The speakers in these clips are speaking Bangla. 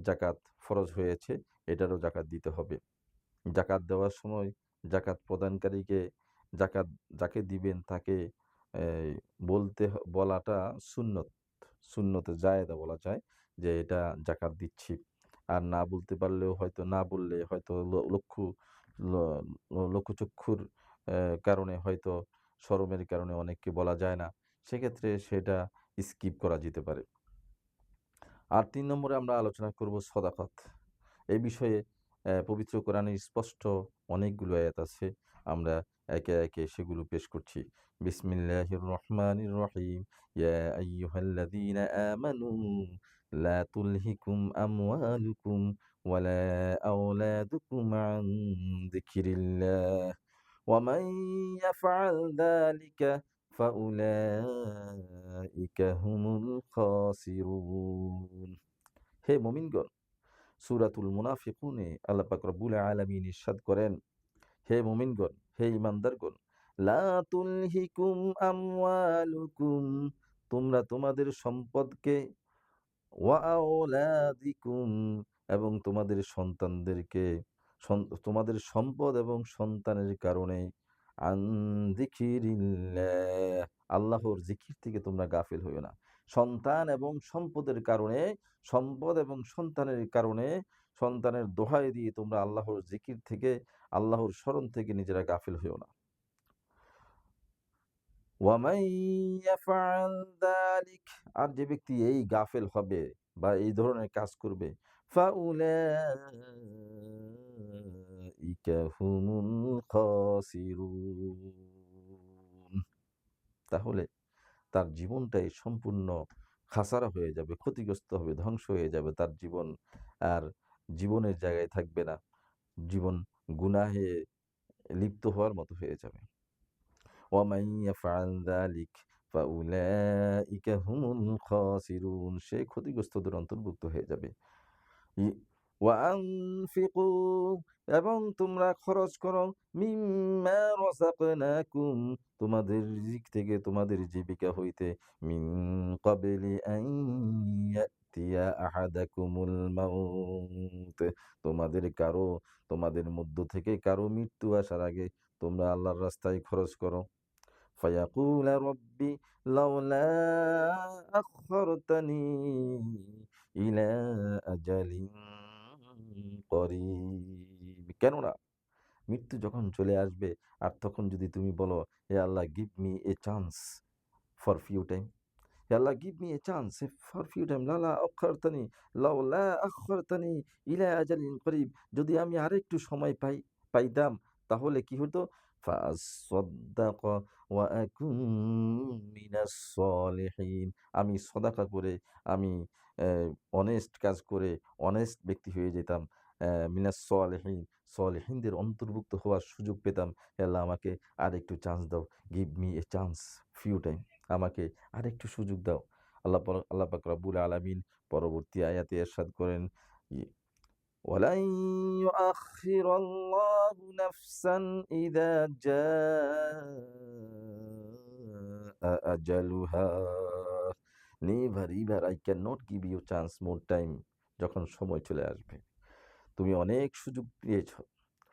জাকাত ফরজ হয়েছে, এটারও জাকাত দিতে হবে। জাকাত দেওয়ার সময় জাকাত প্রদানকারীকে জাকাত যাকে দিবেন তাকে এই বলাটা সুন্নত। সুন্নতে জায়েদা বলা যায় যে এটা জাকাত দিচ্ছি। আর না বলতে পারলেও হয়তো না বললে হয়তো ল লোকচক্ষুর কারণে হয়তো শরমের কারণে অনেককে বলা যায় না। সেক্ষেত্রে সেটা স্কিপ করা যেতে পারে। আর ৩ নম্বরে আমরা আলোচনা করব সদাকত। এই বিষয়ে পবিত্র কোরআনে স্পষ্ট অনেকগুলো আয়াত আছে। আমরা একে, একে সেগুলো পেশ করছি। বিসমিল্লাহির রহমানির রহিম। ইয়া আইয়ুহাল্লাযীনা আমানু লা তুলহিকুম আমওয়ালুকুম ওয়ালা আওলাদুকুম আন যিকরিল্লাহ ওয়া মান ইয়াফআল যালিকা ফাউলাইকা হুমুল খাসিরুন। হে মুমিনগণ, সূরাতুল মুনাফিকুনে আল্লাহ পাক রব্বুল আলামিন ইরশাদ করেন, হে মুমিনগণ, হে ঈমানদারগণ, লা তুলহিকুম আমওয়ালুকুম, তোমরা তোমাদের সম্পদকে, ওয়া আওলাদিকুম, এবং তোমাদের সন্তানদেরকে, তোমাদের সম্পদ এবং সন্তানের কারণে, আন যিকিরিল্লাহ, আল্লাহর জিকির থেকে তোমরা গাফিল হইও না। সন্তান এবং সম্পদের কারণে, সম্পদ এবং সন্তানের কারণে, সন্তানের দোহাই দিয়ে তোমরা আল্লাহর জিকির থেকে, আল্লাহর স্মরণ থেকে নিজেরা গাফিল হইও না। ওয়ামান ইয়াফআল যালিক, আর যে ব্যক্তি এই গাফেল হবে বা এই ধরনের কাজ করবে, ফাউলাইকা হুমুল খাসিরুন, তাহলে তার জীবনটাই সম্পূর্ণ খাসারা হয়ে যাবে, ক্ষতিগ্রস্ত হবে, ধ্বংস হয়ে যাবে তার জীবন। আর জীবনের জায়গায় থাকবে না, জীবন গুনাহে লিপ্ত হওয়ার মতো হয়ে যাবে। ওয়ামান ইয়াফআল যালিক ফাউলাইকা হুমুল খাসিরুন, সে ক্ষতিগ্রস্তদের অন্তর্ভুক্ত হয়ে যাবে। ই ওয়া আনফিকু, এবং তোমরা খরচ করো, মিম্মা রাযাকনাকুম, তোমাদের রিজিক থেকে, তোমাদের জীবিকা হইতে, মিন ক্বাবলি আন ইয়াতিয়া আহাদাকুমুল মাউত, তোমাদের মধ্য থেকে কারো মৃত্যু আসার আগে তোমরা আল্লাহর রাস্তায় খরচ করো। ফায়াকুলা রব্বি লাউলা আখখারতানি ইলা আজালিন করিব, কেননা মৃত্যু যখন চলে আসবে আর তখন যদি তুমি বলো, hey Allah give me a chance for few time, hey Allah give me a chance for few time, লাউলা আখখারতানি ইলা আজালিন করিব, যদি আমি আরেকটু সময় পাইতাম তাহলে কি হতো, ফাআসাদ্দাক ওয়া আকুন মিনাস সলিহিন, আমি সদাকা করে, আমি অনেস্ট কাজ করে অনেস্ট ব্যক্তি হয়ে যেতাম, মিনাস সলিহিন, সলিহিনদের অন্তর্ভুক্ত হওয়ার সুযোগ পেতাম। হে আল্লাহ আমাকে আরেকটু চান্স দাও, give me a chance few time, আমাকে আরেকটু সুযোগ দাও। আল্লাহ পাক রব্বুল আলামিন পরবর্তী আয়াতে ইরশাদ করেন, ওয়ালান ইউআখিরাল্লাহু নাফসান ইযা জাআ আজালুহা, never I can not give you chance more time, যখন সময় চলে আসবে। তুমি অনেক সুযোগ পেয়েছো।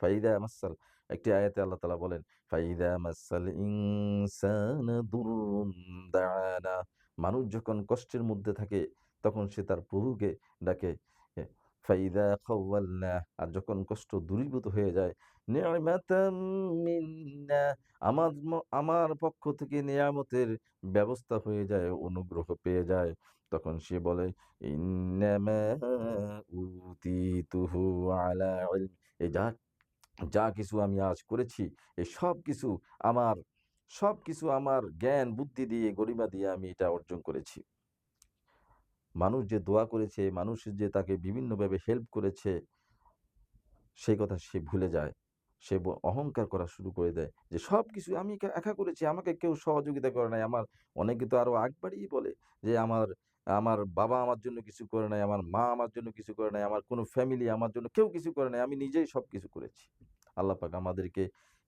ফাইদা মাসাল, একটি আয়াতে আল্লাহ তাআলা বলেন, ফাইদা মাসাল ইনসানা দুররুন দাআনা, মানুষ যখন কষ্টের মধ্যে থাকে তখন সে তার প্রভুকে ডাকে। এ ফাইদা খাওয়ালনা, আর যখন কষ্ট দূরীভূত হয়ে যায়, নি'মাতাম মিন্না, আমার পক্ষ থেকে নিয়ামতের ব্যবস্থা হয়ে যায়, অনুগ্রহ পেয়ে যায়, তখন সে বলে, ইন্নামা উতিতুহু আলা ইলম, এই যা কিছু আমি আজ করেছি, এই আমার সবকিছু আমার জ্ঞান বুদ্ধি দিয়ে, গরিমা দিয়ে আমি এটা অর্জন করেছি। মানুষ যে দোয়া করেছে, মানুষ যে তাকে বিভিন্নভাবে হেল্প করেছে, সেই কথা সে ভুলে যায়। সে অহংকার করা শুরু করে দেয় যে সবকিছু আমি একা করেছি, আমাকে কেউ সহযোগিতা করে নাই। অনেকে তো আরো আগ বাড়িয়ে বলে যে আমার আমার বাবা আমার জন্য কিছু করে নাই, আমার মা আমার জন্য কিছু করে নাই, আমার কোনো ফ্যামিলি আমার জন্য কেউ কিছু করে নাই, আমি নিজেই সবকিছু করেছি। আল্লাহ পাক আমাদেরকে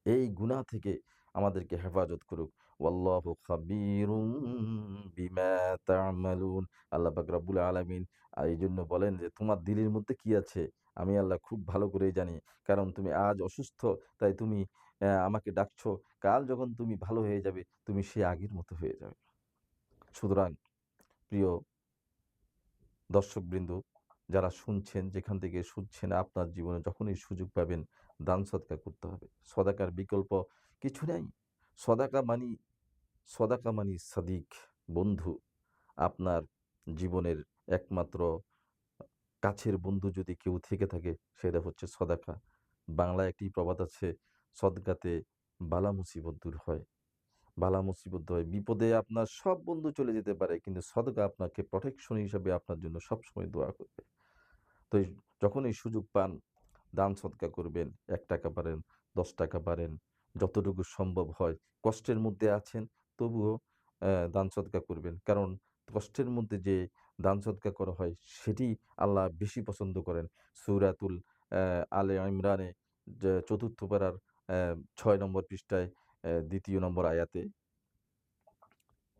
এই গুনাহ থেকে আমাদেরকে হেফাজত করুক। ওয়াল্লাহু খাবীরুম বিমা তা'মালুন। আল্লাহ পাক রব্বুল আলামিন এইজন্য বলেন যে, তোমার দিলের মধ্যে কি আছে আমি আল্লাহ খুব ভালো করেই জানি। কারণ তুমি আজ অসুস্থ, তাই তুমি আমাকে ডাকছো। কাল যখন তুমি ভালো হয়ে যাবে, তুমি সেই আগের মতো হয়ে যাবে। সুতরাং প্রিয় দর্শকবৃন্দ, যারা শুনছেন, যেখান থেকে শুনছেন, আপনার জীবনে যখনই সুযোগ পাবেন দান সদকা করতে হবে। সদাকার বিকল্প কিছু নেই। সদাকা মানি সদাকা মানি সাদিক, বন্ধু। আপনার জীবনের একমাত্র কাছের বন্ধু যদি কেউ থেকে থাকে, সেটা হচ্ছে সদাকা। বাংলায় একটি প্রবাদ আছে, সদকাতে বালা মুসিবত দূর হয়। বালা মুসিবত হয়। বিপদে আপনার সব বন্ধু চলে যেতে পারে, কিন্তু সদকা আপনাকে প্রটেকশন হিসাবে আপনার জন্য সবসময় দোয়া করবে। তো যখনই সুযোগ পান দান সদকা করবেন। ৳১ পারেন, ৳১০ পারেন, যতটুকু সম্ভব হয়। কষ্টের মধ্যে আছেন, তবুও দান সদকা করবেন। কারণ কষ্টের মধ্যে যে দান সদকা করা হয়, সেটি আল্লাহ বেশি পছন্দ করেন। সূরাতুল আলে ইমরানে ৪র্থ পারার ৬ নম্বর পৃষ্ঠায় ২য় নম্বর আয়াতে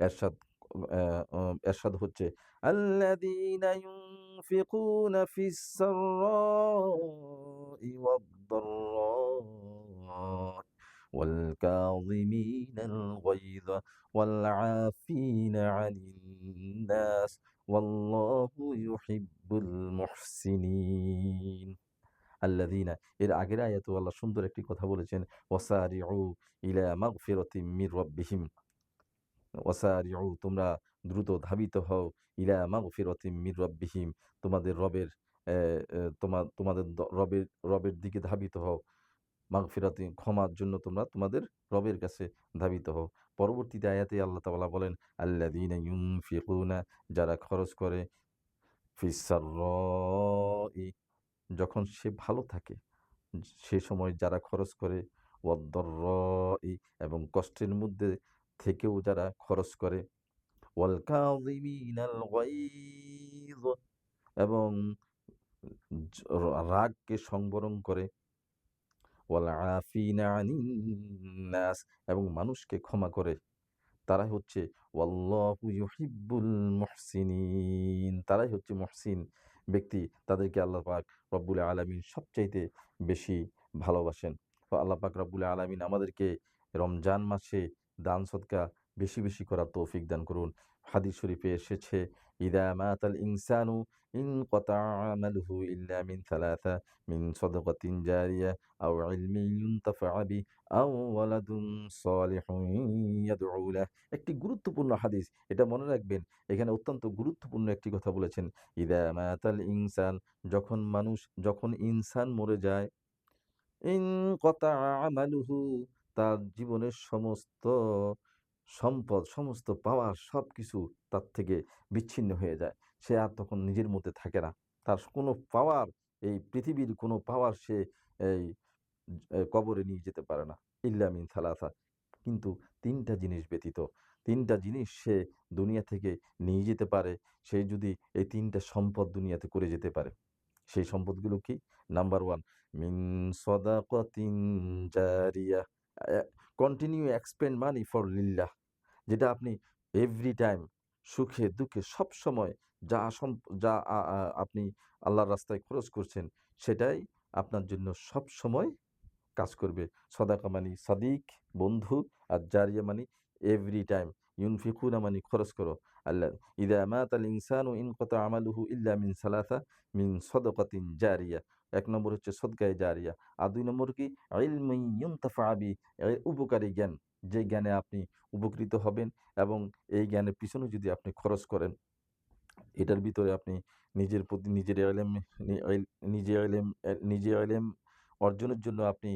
এরশাদ অ্যা অ এরশাদ হচ্ছে, আল্লাযীনা ইউনফিকুনা ফিস সাররাই ওয়াদ-দাররা ওয়াল কাযিমিনাল গায়যা ওয়াল আফিনা আনিন নাস ওয়াল্লাহু ইউহিব্বুল মুহসিনিন। আল্লাযীনা, এর আগের আয়াতেও আল্লাহ সুন্দর একটি কথা বলেছেন, ওয়াসারিউ ইলা মাগফিরাতিম মির রাব্বিহিম। ওয়াসারিউ, তোমরা দ্রুত ধাবিত হও, ইলা মাগফিরাতিম মির রাব্বিহিম, তোমাদের রবের অ্যা অ্যা তোমাদের রবের দিকে ধাবিত হও। মাগফিরাতিন, ক্ষমার জন্য তোমরা তোমাদের রবের কাছে ধাবিত হও। পরবর্তীতে আয়াতে আল্লাহ তাআলা বলেন, আল্লাযীনা ইউনফিকুনা, যারা খরচ করে, ফিস সাররাই, যখন সে ভালো থাকে, সে সময় যারা খরচ করে, ওয়াদ-দাররাই, এবং কষ্টের মধ্যে থেকেও যারা খরচ করে, ওয়াল কাযিমিনাল গায়য, এবং জ রাগকে সংবরণ করে, ওয়াল আফিনা আনিন নাস, এবং মানুষকে ক্ষমা করে। তারাই হচ্ছে ওয়াল্লাহু ইউহিব্বুল মুহসিনিন, তারাই হচ্ছে মুহসিন ব্যক্তি। তাদেরকে আল্লাহ পাক রব্বুল আলামিন সবচাইতে বেশি ভালোবাসেন। তো আল্লাহ পাক রব্বুল আলামিন আমাদেরকে রমজান মাসে দান সদকা বেশি, বেশি করার তৌফিক দান করুন। হাদিস শরীফে এসেছে, ইযা মাতাল ইনসানু ইনকাতা আমালুহু ইল্লা মিন সালাসা, মিন সাদাকাতিন জারিয়া আও ইলমিন ইউনতাফা বিহি আও ওয়ালাদুন সালিহুন ইয়াদউ লাহু। একটি গুরুত্বপূর্ণ হাদিস। এটা মনে রাখবেন। এখানে অত্যন্ত গুরুত্বপূর্ণ একটি কথা বলেছেন। ইদা মাতাল ইনসান, যখন ইনসান মরে যায়, ইনকতা আমালুহু, তার জীবনের সমস্ত সম্পদ, সমস্ত পাওয়ার সবকিছু তার থেকে বিচ্ছিন্ন হয়ে যায়। সে আর তখন নিজের মধ্যে থাকে না। তার কোনো পাওয়ার, এই পৃথিবীর কোনো পাওয়ার সে এই কবরে নিয়ে যেতে পারে না। ইল্লা মিন সালাসা, কিন্তু ৩ টা জিনিস ব্যতীত। ৩ টা জিনিস সে দুনিয়া থেকে নিয়ে যেতে পারে। সে যদি এই ৩ টা সম্পদ দুনিয়াতে করে যেতে পারে। সেই সম্পদগুলো কি? Number 1, mean সাদাকাতিন Zaria, uh continue expend money for লিল্লাহ, যেটা আপনি এভরি টাইম, সুখে দুঃখে সবসময় যা যা আপনি আল্লাহর রাস্তায় খরচ করছেন, সেটাই আপনার জন্য সবসময় কাজ করবে। সদাকা মানি সাদিক, বন্ধু, আর জারিয়া মানি এভরি টাইম। ইউনফিকুনা মানি খরচ করো। আল্লাহ, ইযা মাতাল ইনসানু ইনকাতা আমালুহু ইল্লা মিন সালাসা, মিন সাদাকাতিন জারিয়া। ১ নম্বর হচ্ছে সদকায়ে জারিয়া। আর ২ নম্বর কি? ইলমিন ইউনতাফা বিহি, উপকারী জ্ঞান, যে জ্ঞানে আপনি উপকৃত হবেন, এবং এই জ্ঞানের পিছনে যদি আপনি খরচ করেন, এটার ভিতরে আপনি নিজের প্রতি নিজের এলেম নি এল নিজে এলেম অর্জনের জন্য আপনি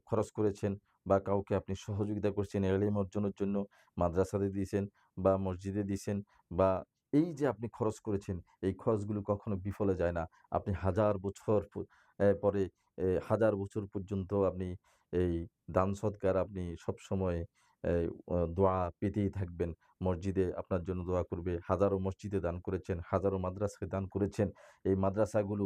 খরচ করেছেন, বা কাউকে আপনি সহযোগিতা করছেন এলেম অর্জনের জন্য, মাদ্রাসাতে দিয়েছেন বা মসজিদে দিয়েছেন, বা এই যে আপনি খরচ করেছেন, এই খরচগুলো কখনো বিফলে যায় না। আপনি হাজার বছর পরে, হাজার বছর পর্যন্ত আপনি এই দান সদকার আপনি সবসময় দোয়া পেতেই থাকবেন। মসজিদে আপনার জন্য দোয়া করবে। হাজারো মসজিদে দান করেছেন, হাজারো মাদ্রাসায় দান করেছেন। এই মাদ্রাসাগুলো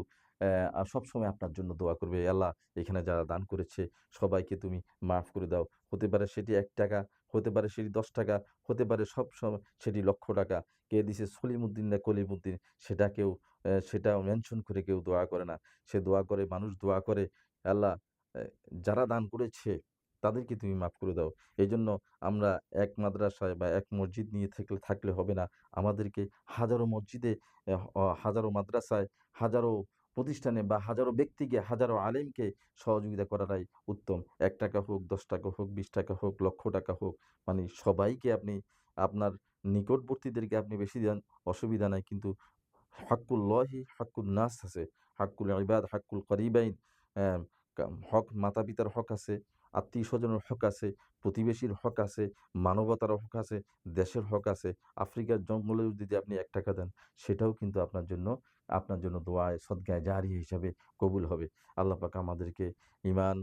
সবসময় আপনার জন্য দোয়া করবে। আল্লাহ, এখানে যারা দান করেছে সবাইকে তুমি মাফ করে দাও। হতে পারে সেটি ৳১, হতে পারে সেটি ৳১০, হতে পারে সেটি লক্ষ টাকা। কে দিছে সলিমুদ্দিন না কলিমুদ্দিন সেটাকেও সেটাও মেনশন করে কেউ দোয়া করে না। সে দোয়া করে, মানুষ দোয়া করে, আল্লাহ এ যারা দান করেছে তাদেরকে তুমি মাফ করে দাও। এজন্য আমরা এক মাদ্রাসায় বা এক মসজিদ নিয়ে থাকলে হবে না। আমাদেরকে হাজারো মসজিদে, হাজারো মাদ্রাসায়, হাজারো প্রতিষ্ঠানে বা হাজারো ব্যক্তিকে, হাজারো আলেমকে সহযোগিতা করাটাই উত্তম। ৳১ হোক, ৳১০ হোক, ৳২০ হোক, লক্ষ টাকা হোক, মানে সবাইকে আপনি আপনার নিকটবর্তীদেরকে আপনি বেশি দেন, অসুবিধা নাই। কিন্তু হাক্কুল্লাহি হাক্কুন নাস আছে। হাক্কুল ইবাদ, হাক্কুল করিবাইন, অ্যা হক মাতা-পিতার হক আছে, আত্মীয়স্বজনের হক আছে, প্রতিবেশীর হক আছে, মানবতার হক আছে, দেশের হক আছে। আফ্রিকার জঙ্গলেও যদি আপনি ৳১ দেন, সেটাও কিন্তু আপনার জন্য দোয়ায় সদকায়ে জারিয়া হিসাবে কবুল হবে। আল্লাহ পাক আমাদেরকে ঈমান,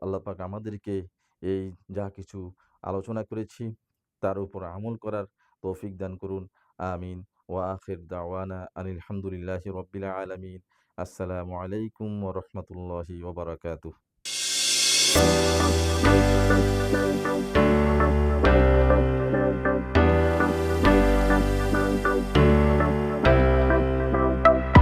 আল্লাহ পাক আমাদেরকে এই যা কিছু আলোচনা করেছি, তার উপর আমল করার তৌফিক দান করুন। আমিন। ওয়া আখির দাওয়ানা আনিল হামদুলিল্লাহি রাব্বিল আলামিন। আসসালামু আলাইকুম ওয়া রাহমাতুল্লাহি ওয়া বারাকাতুহু।